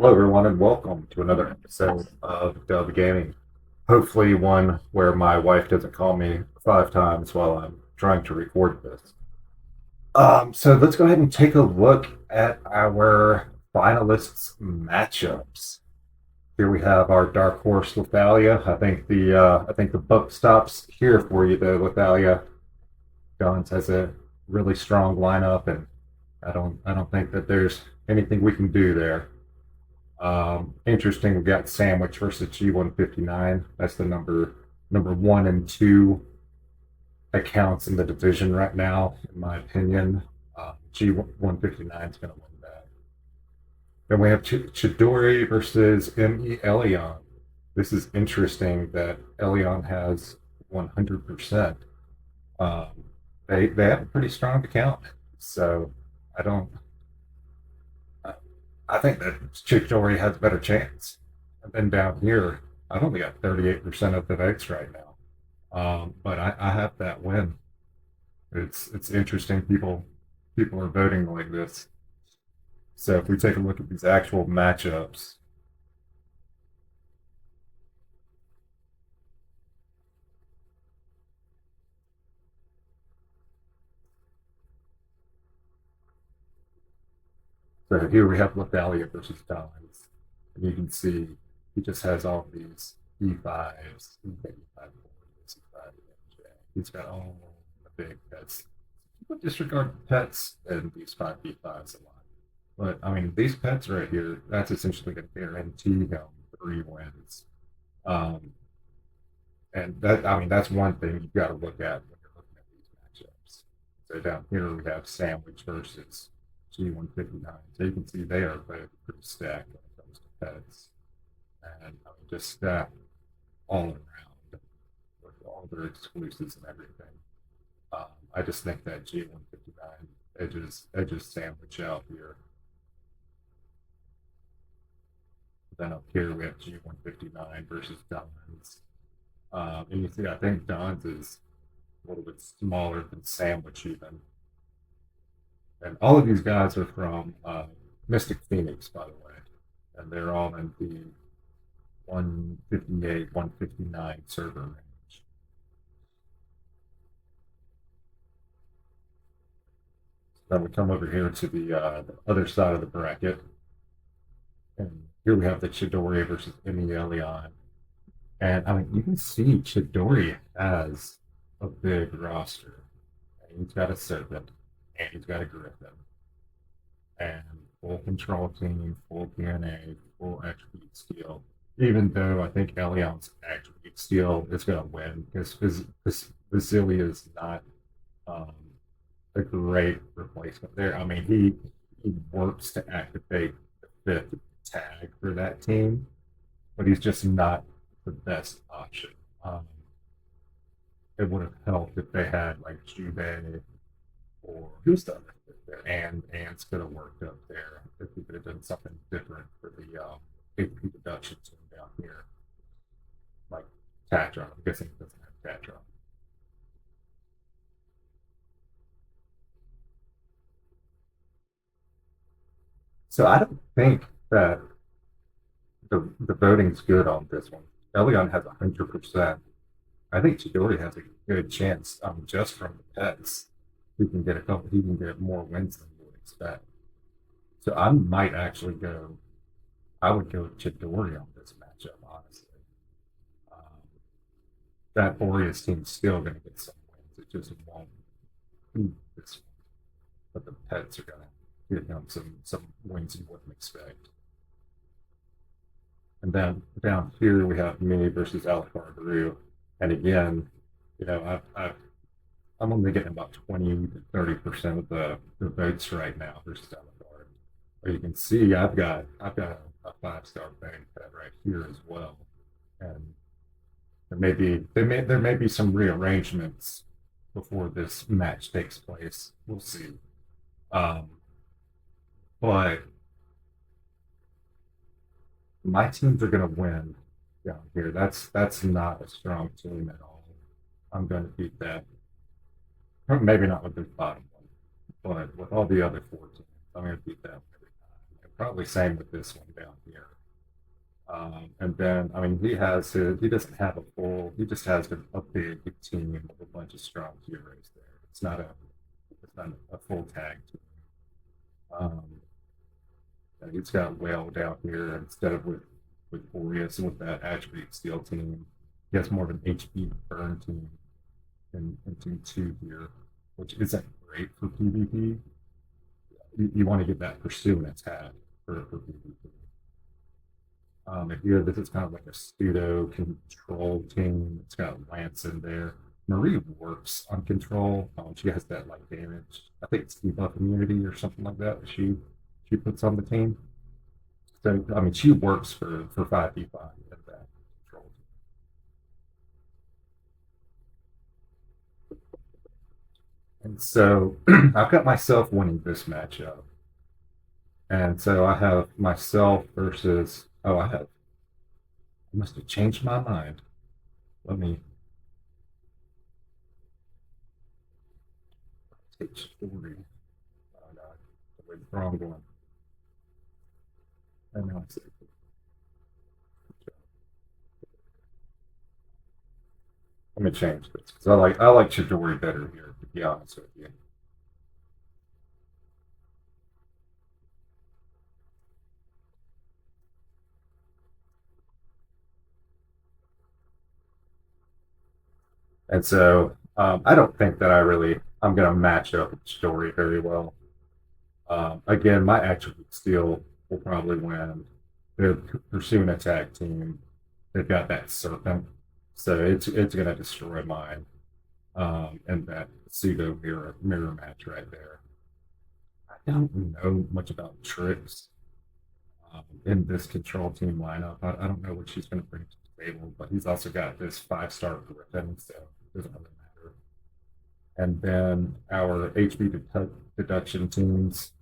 Hello, everyone, and welcome to another episode of Dub Gaming. Hopefully, one where my wife doesn't call me 5 times while I'm trying to record this. So let's go ahead and take a look at our finalists matchups. Here we have our dark horse Lethalia. I think the buck stops here for you, though. Lethalia Guns has a really strong lineup, and I don't think that there's anything we can do there. Interesting. We got Sandwich versus G159. That's the number one and two accounts in the division right now, in my opinion. G159 is going to win that. Then we have Chidori versus ME Elion. This is interesting that Elion has 100%. Um, they have a pretty strong account, so I don't I think that Chick-fil-A has a better chance. And then down here, I've only got 38% of the votes right now. But I have that win. It's interesting. People are voting like this. So if we take a look at these actual matchups, so here we have Lethalia versus Dons. And you can see he just has all these E5s, E5 E5 He's got all the big pets. People disregard pets and these 5v5s a lot. But I mean, these pets right here, that's essentially going to guarantee him 3 wins. Um, and that, I mean, that's one thing you've got to look at when you're looking at these matchups. So down here we have Sandwich versus G159. So you can see they are both pretty stacked when it comes to pets. And I mean, just stacked all around with all their exclusives and everything. I just think that G159 edges Sandwich out here. Then up here we have G159 versus Don's. And you see, I think Don's is a little bit smaller than Sandwich even. And all of these guys are from Mystic Phoenix, by the way. And they're all in the 158, 159 server range. Then we come over here to the other side of the bracket. And here we have the Chidori versus Emilion. And I mean, you can see Chidori has a big roster. And he's got a Serpent, and he's got a Griffin, and full control team, full DNA, full attribute steal. Even though I think Elion's attribute steal is going to win because Vasily is not um, a great replacement there. I mean, he works to activate the fifth tag for that team, but he's just not the best option. It would have helped if they had like Jube or who's the other fit there, and Ants could have worked up there if we could have done something different for the AP production team down here, like Tatron. I'm guessing it doesn't have Tatron. So I don't think that the voting's good on this one. Elion has 100%. I think Chidori has a good chance just from the pets. He can get more wins than you would expect. So I might actually go, I would go with Chidori on this matchup, honestly. Um, that Boreas team's still going to get some wins. It just won't beat this one. But the pets are going to give him some wins you wouldn't expect. And then down here we have me versus Alakar Baru. And again, you know, I'm only getting about 20 to 30% of the votes right now versus Alakar. But you can see I've got a 5-star bank pet right here as well. And there may be some rearrangements before this match takes place. We'll see. Um, but my teams are going to win down here. That's not a strong team at all. I'm going to beat that. Maybe not with this bottom one, but with all the other 4 teams, I'm going to beat them every time. probably same with this one down here. And then, I mean, he doesn't have a full, he just has a big team with a bunch of strong heroes there. It's not a full tag team. Um, and he's got Whale down here instead of with Boreas with that attribute steel team. He has more of an HP burn team in team two here, which isn't great for PvP. You want to get that pursuing attack for PvP. And here, this is kind of like a pseudo control team. It's got Lance in there. Marie works on control. She has that like damage. I think it's debuff immunity or something like that. She puts on the team. So I mean, she works for 5v5 at that control. And so I've got myself winning this matchup. And so I have myself versus. Oh, I must have changed my mind. Let me take story. Oh, no, the wrong one. And now it's let me change this because I like Chidori better here, to be honest with you. And so I don't think that I'm going to match up with Chidori very well. Again, my attribute steel will probably win. They're pursuing attack team. They've got that serpent, so it's going to destroy mine. And that pseudo mirror match right there. I don't know much about tricks in this control team lineup. I don't know what she's going to bring to the table, but he's also got this 5-star Griffin, so it doesn't really matter. And then our HP deduction teams,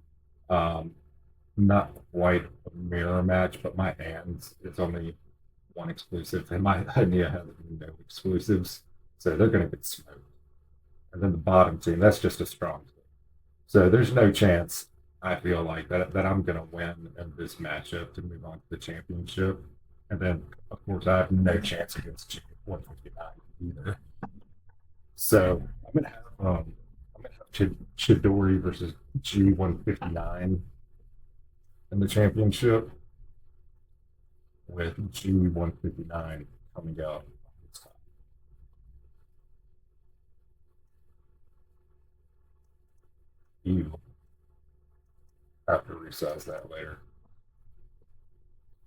not quite a mirror match, but my hands is only one exclusive, and my Ania has no exclusives, so they're going to get smoked. And then the bottom team, that's just a strong team. So there's no chance, I feel like, that I'm going to win in this matchup to move on to the championship. And then, of course, I have no chance against G159 either. So I'm going to have Chidori versus G159 in the championship, with G159 coming out. You have to resize that later.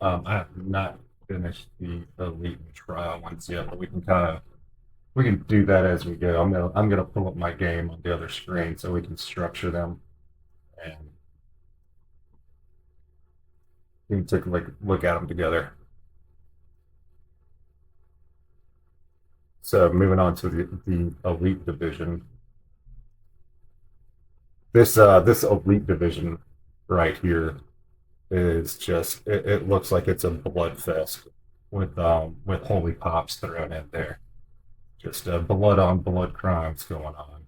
I have not finished the elite and trial ones yet, but we can do that as we go. I'm gonna pull up my game on the other screen so we can structure them, and we can take a look at them together. So moving on to the elite division. This elite division right here is just it looks like it's a blood fest with holy pops thrown in there. Just blood on blood crimes going on.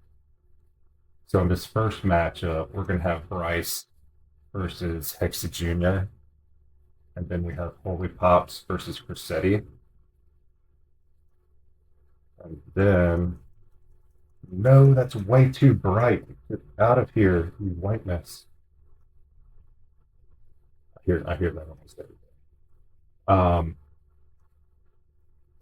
So in this first matchup, we're gonna have Bryce versus Hexa Jr. And then we have Holy Pops versus Cressetti. And then no, that's way too bright. Get out of here, you whiteness. I hear that almost every day.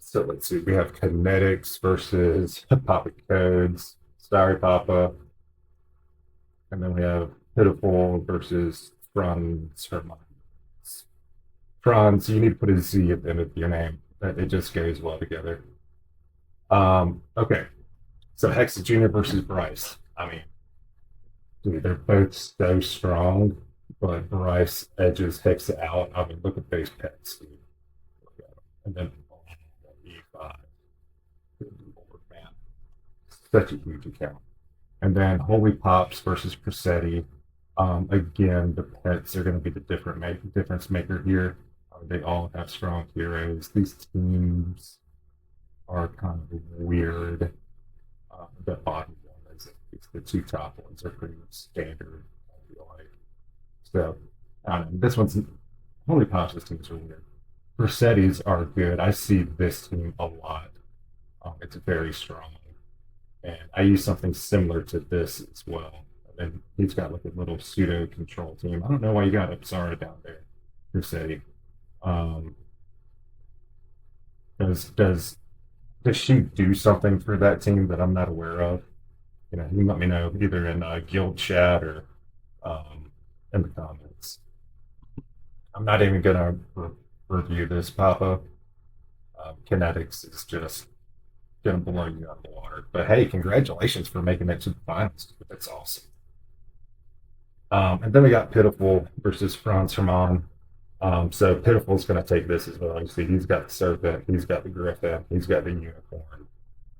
So let's see. We have Kinetics versus Papa Codes. Sorry, Papa. And then we have Pitiful versus Franz Hermans. Franz, you need to put a Z at the end of your name. It just goes well together. Okay. So Hexa Jr. versus Bryce. I mean, dude, they're both so strong, but Bryce edges Hexa out. I mean, look at those pets, dude. Look at them. And then E5. Good Lord, man. Such a huge account. And then Holy Pops versus Cressetti. Again, the pets are going to be the difference maker here. They all have strong heroes. These teams are kind of weird. The bottom one is the two top ones are pretty standard. I feel like. So I don't know. This one's Holy Pasha's teams are weird. Rossetti's are good. I see this team a lot. It's very strong. And I use something similar to this as well. And then he's got like a little pseudo control team. I don't know why you got Apsara down there, Rossetti. Um, does she do something for that team that I'm not aware of? You know, you can let me know either in guild chat or um, in the comments. I'm not even gonna review this, Papa. Kinetics is just gonna blow you out of the water. But hey, congratulations for making it to the finals. That's awesome. And then we got Pitiful versus Franz Hermann. So Pitiful's going to take this as well. You see, he's got the Serpent, he's got the Griffin, he's got the Unicorn,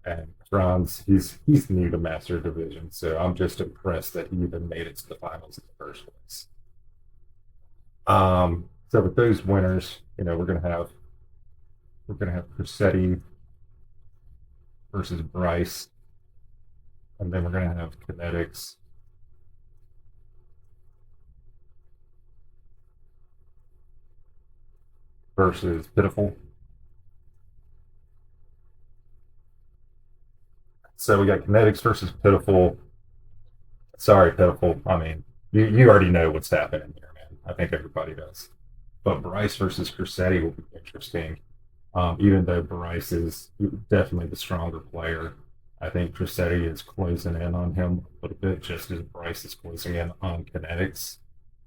and Franz, he's new to Master Division. So I'm just impressed that he even made it to the finals in the first place. So with those winners, you know, we're gonna have Cressetti versus Bryce, and then we're gonna have Kinetics versus Pitiful. So we got Kinetics versus Pitiful. Sorry, Pitiful. I mean, you already know what's happening here, man. I think everybody does. But Bryce versus Cressetti will be interesting. Even though Bryce is definitely the stronger player, I think Cressetti is closing in on him a little bit, just as Bryce is closing in on Kinetics.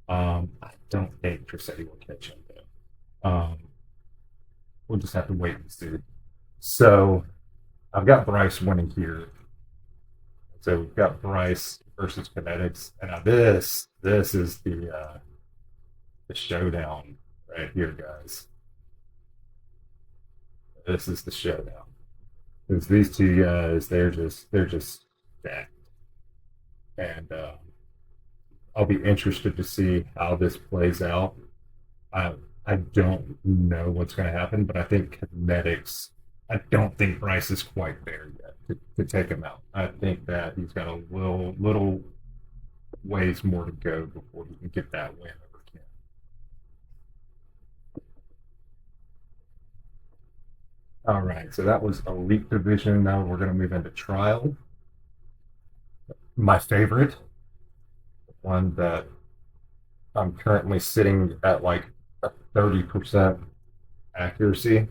I don't think Cressetti will catch him, though. We'll just have to wait and see. So I've got Bryce winning here. So we've got Bryce versus Kinetics, and now this is the showdown right here, guys. This is the showdown. Because these two guys, they're just stacked, and I'll be interested to see how this plays out. I I don't know what's going to happen, but I think Kinetics. I don't think Bryce is quite there yet to take him out. I think that he's got a little ways more to go before he can get that win over Kim. All right, so that was Elite Division. Now we're going to move into Trial. My favorite, one that I'm currently sitting at like a 30% accuracy.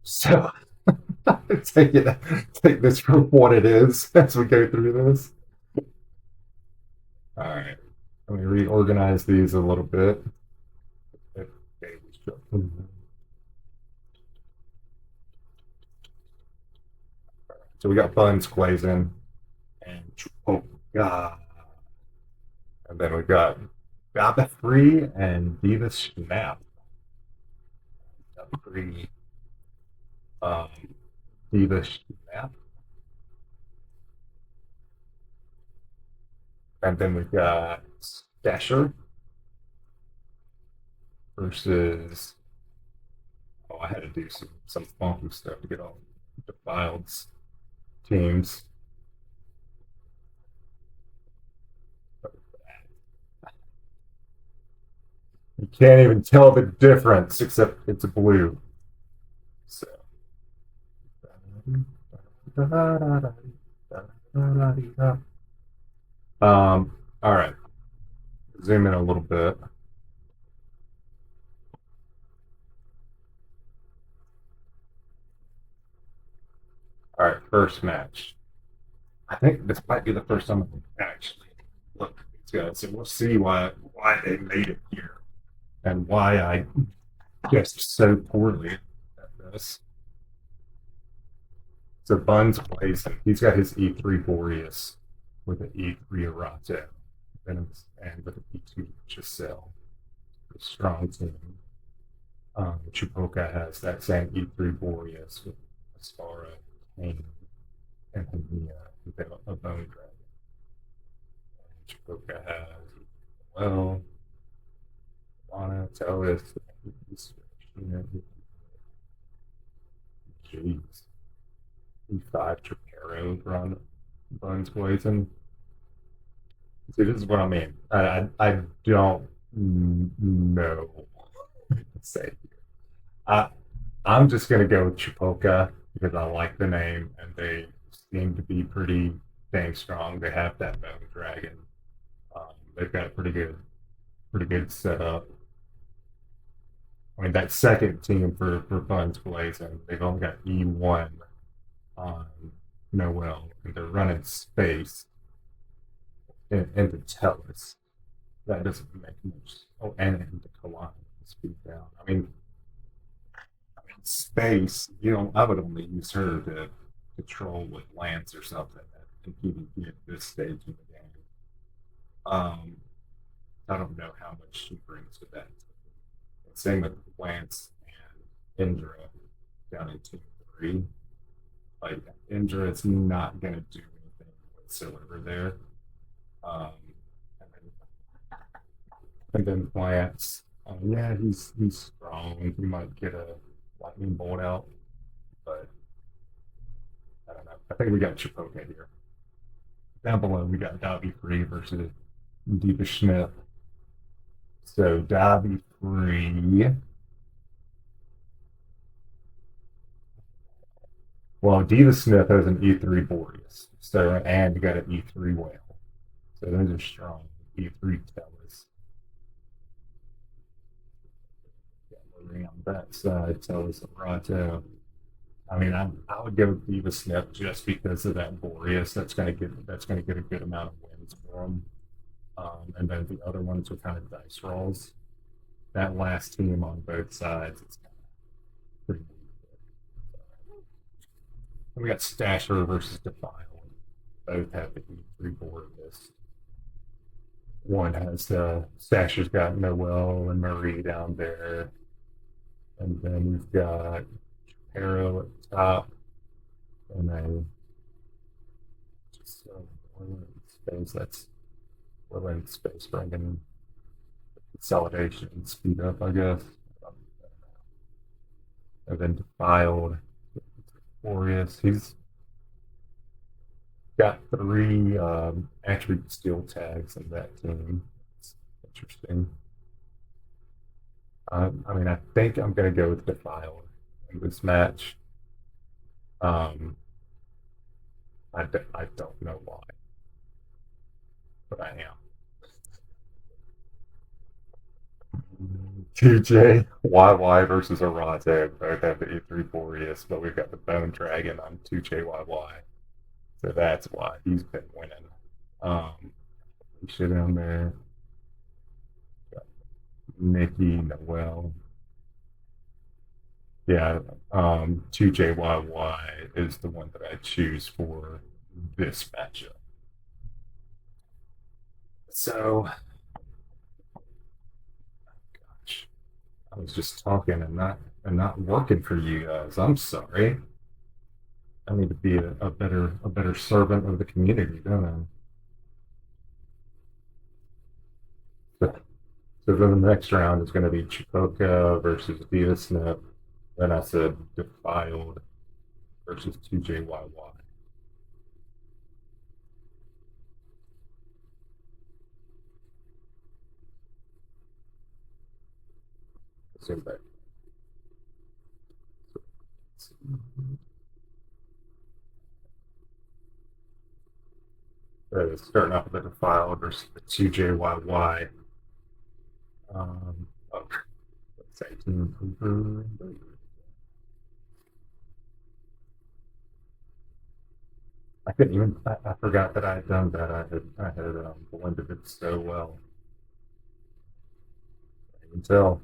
So take it, take this for what it is as we go through this. All right, let me reorganize these a little bit. So we got Buns Glazing and oh god, and then we got Baba Free and Diva Snap. Baba Free, um, Diva Snap, and then we got Stasher versus. Oh, I had to do some funky stuff to get all the Defileds teams. You can't even tell the difference except it's blue. So. All right. Zoom in a little bit. All right, first match. I think this might be the first time I actually look at these guys, so we'll see why they made it here and why I guessed so poorly at this. So Buns plays him. He's got his E3 Boreas with an E3 Arato and with an E2 Giselle. A strong team. Chupoka has that same E3 Boreas with Astara, Kane, and a Bone Dragon. Chupoka has well, Lana, Telis, jeez. E5 Trapero run Buns Poison. See, this is what I mean. I don't No. Say I I'm just gonna go with Chipoka because I like the name and they seem to be pretty dang strong. They have that bone dragon. They've got a pretty good setup. I mean, that second team for Funds Blazing, they've only got E1 on Noel, and they're running space into Tellus. That doesn't make much. Oh, and into Kalani. Speed down. I mean, space. I would only use her to control with Lance or something in PvP at this stage in the game. Um, I don't know how much she brings to that. Same with Lance and Indra down in Team 3. Like, Indra is not going to do anything whatsoever there. Um, and, then Lance, yeah, he's strong. He might get a lightning bolt out, but I don't know. I think we got Chipoka here. Down below, we got Dobby Free versus Diva Smith. So Dobby Free. Well, Diva Smith has an E3 Boreas. So and got an E3 Whale. So those are strong. E3 Tellus. Marie on that side, Tellus and Rato. I mean, I would go with Diva Smith just because of that Boreas. That's gonna get a good amount of wins for him. And then the other ones are kind of dice rolls. That last team on both sides, it's kind of pretty weak. And we got Stasher versus Defile. Both have the E3 board list. One has Stasher's got Noel and Marie down there. And then we've got Arrow at the top. And then just space. That's Woodland space bringing consolidation and speed up, I guess. And then Defiled, Glorious. He's got three attribute steel tags in that team. It's interesting. I mean, I think I'm going to go with Defiled in this match. Um, I don't know why, but I am. 2JYY versus Arate. Both have the E3 Boreas, but we've got the Bone Dragon on 2JYY. So that's why he's been winning. Shit down there. Nikki, Noel. Yeah, 2JYY is the one that I choose for this matchup. So, gosh, I was just talking and not working for you guys. I'm sorry. I need to be a better servant of the community, don't I? So then the next round is going to be Chipoka versus Diva Snip. Then I said Defiled versus 2JYY. So that starting off with the Defiled versus the 2JYY. Oh, let's say I couldn't even. I forgot that I had done that. I had blended it so well. I can tell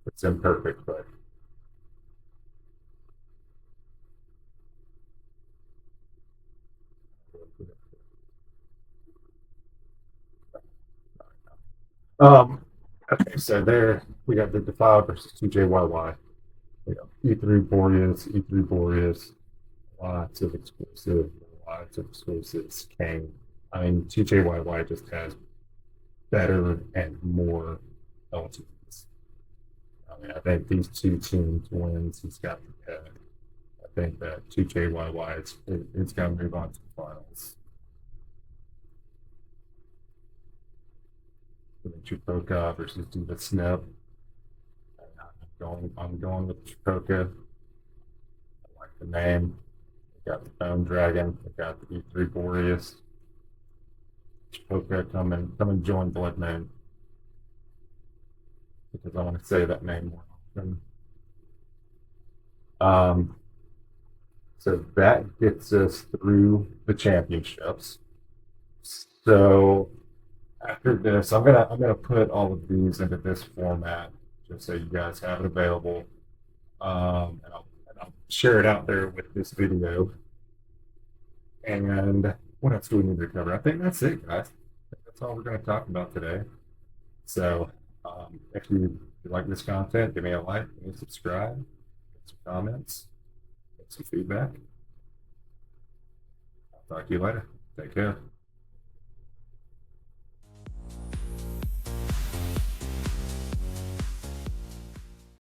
it's imperfect, but um. Okay, so there we got the Defiled versus 2JYY. We got E3 Boreas, E3 Boreas, lots of exclusive, lots of exclusives came. I mean, 2JYY just has better and more LTs. I think these two teams wins. He's got the head. I think that 2KYY it's going to move on to the finals. Chupoka versus Diva Snip. I'm going with Chupoka. I like the name. They got the Bone Dragon. They got the E3 Boreas. Chupoka, come and join Blood Moon. Because I want to say that name more often. So that gets us through the championships. So after this, I'm gonna put all of these into this format just so you guys have it available. And I'll share it out there with this video. And what else do we need to cover? I think that's it, guys. I think that's all we're going to talk about today. So if you like this content, give me a like, give me a subscribe, give some comments, give some feedback. I'll talk to you later. Take care.